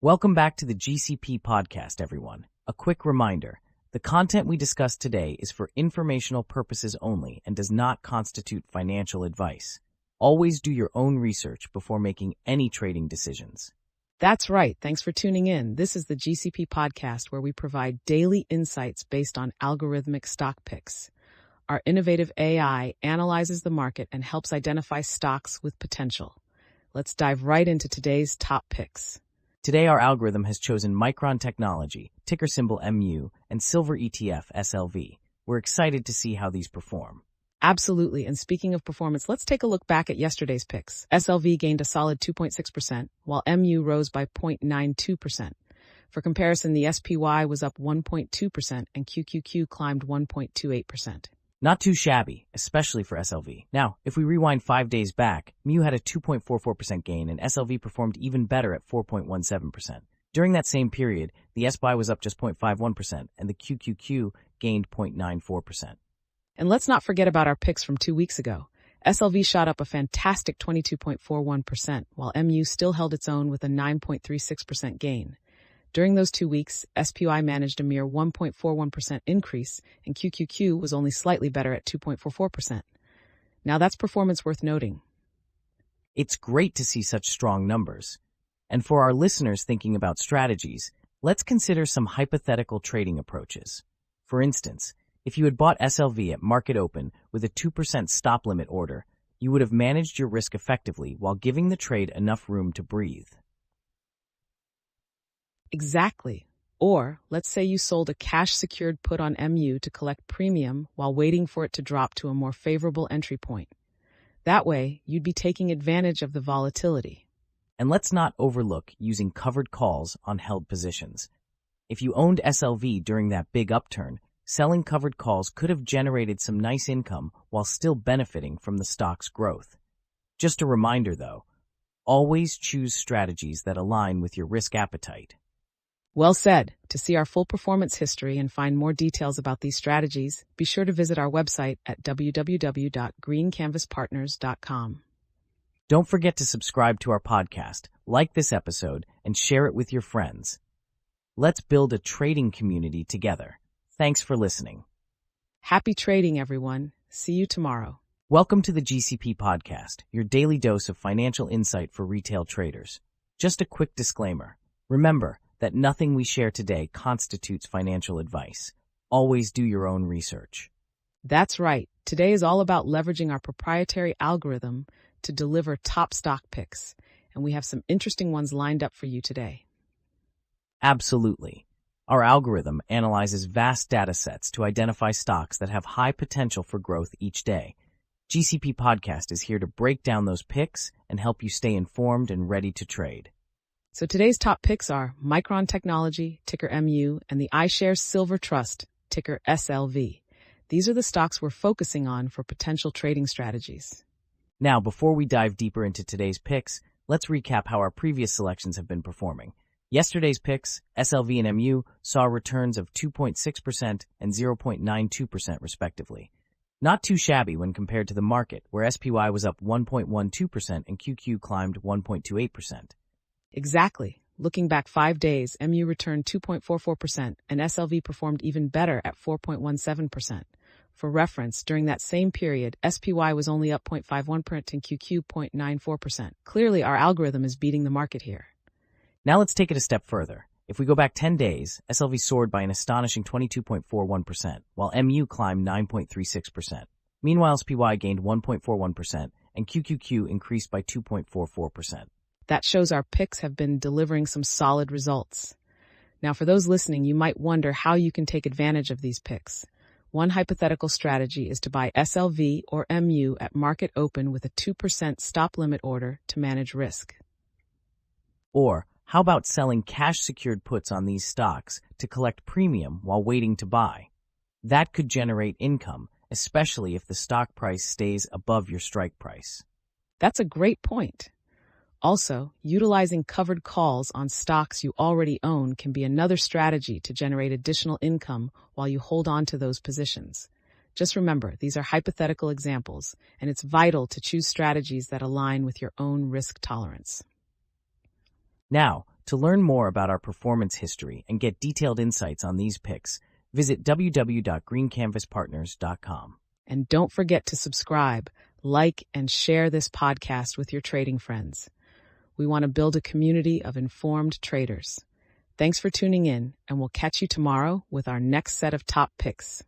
Welcome back to the GCP Podcast, everyone. A quick reminder, the content we discuss today is for informational purposes only and does not constitute financial advice. Always do your own research before making any trading decisions. That's right. Thanks for tuning in. This is the GCP Podcast, where we provide daily insights based on algorithmic stock picks. Our innovative AI analyzes the market and helps identify stocks with potential. Let's dive right into today's top picks. Today, our algorithm has chosen Micron Technology, ticker symbol MU, and Silver ETF, SLV. We're excited to see how these perform. Absolutely. And speaking of performance, let's take a look back at yesterday's picks. SLV gained a solid 2.6%, while MU rose by 0.92%. For comparison, the SPY was up 1.2% and QQQ climbed 1.28%. Not too shabby, especially for SLV. Now, if we rewind 5 days back, MU had a 2.44% gain and SLV performed even better at 4.17%. During that same period, the SPY was up just 0.51% and the QQQ gained 0.94%. And let's not forget about our picks from 2 weeks ago. SLV shot up a fantastic 22.41%, while MU still held its own with a 9.36% gain. During those 2 weeks, SPY managed a mere 1.41% increase, and QQQ was only slightly better at 2.44%. Now that's performance worth noting. It's great to see such strong numbers. And for our listeners thinking about strategies, let's consider some hypothetical trading approaches. For instance, if you had bought SLV at market open with a 2% stop limit order, you would have managed your risk effectively while giving the trade enough room to breathe. Exactly. Or, let's say you sold a cash-secured put on MU to collect premium while waiting for it to drop to a more favorable entry point. That way, you'd be taking advantage of the volatility. And let's not overlook using covered calls on held positions. If you owned SLV during that big upturn, selling covered calls could have generated some nice income while still benefiting from the stock's growth. Just a reminder, though, always choose strategies that align with your risk appetite. Well said. To see our full performance history and find more details about these strategies, be sure to visit our website at www.greencanvaspartners.com. Don't forget to subscribe to our podcast, like this episode, and share it with your friends. Let's build a trading community together. Thanks for listening. Happy trading, everyone. See you tomorrow. Welcome to the GCP Podcast, your daily dose of financial insight for retail traders. Just a quick disclaimer. Remember that nothing we share today constitutes financial advice. Always do your own research. That's right. Today is all about leveraging our proprietary algorithm to deliver top stock picks, and we have some interesting ones lined up for you today. Absolutely. Our algorithm analyzes vast data sets to identify stocks that have high potential for growth each day. GCP Podcast is here to break down those picks and help you stay informed and ready to trade. So today's top picks are Micron Technology, ticker MU, and the iShares Silver Trust, ticker SLV. These are the stocks we're focusing on for potential trading strategies. Now, before we dive deeper into today's picks, let's recap how our previous selections have been performing. Yesterday's picks, SLV and MU, saw returns of 2.6% and 0.92% respectively. Not too shabby when compared to the market, where SPY was up 1.12% and QQ climbed 1.28%. Exactly. Looking back 5 days, MU returned 2.44% and SLV performed even better at 4.17%. For reference, during that same period, SPY was only up 0.51% and QQ 0.94%. Clearly, our algorithm is beating the market here. Now let's take it a step further. If we go back 10 days, SLV soared by an astonishing 22.41%, while MU climbed 9.36%. Meanwhile, SPY gained 1.41% and QQQ increased by 2.44%. That shows our picks have been delivering some solid results. Now, for those listening, you might wonder how you can take advantage of these picks. One hypothetical strategy is to buy SLV or MU at market open with a 2% stop limit order to manage risk. Or, how about selling cash-secured puts on these stocks to collect premium while waiting to buy? That could generate income, especially if the stock price stays above your strike price. That's a great point. Also, utilizing covered calls on stocks you already own can be another strategy to generate additional income while you hold on to those positions. Just remember, these are hypothetical examples, and it's vital to choose strategies that align with your own risk tolerance. Now, To learn more about our performance history and get detailed insights on these picks, visit www.greencanvaspartners.com. And don't forget to subscribe, like, and share this podcast with your trading friends. We want to build a community of informed traders. Thanks for tuning in, and we'll catch you tomorrow with our next set of top picks.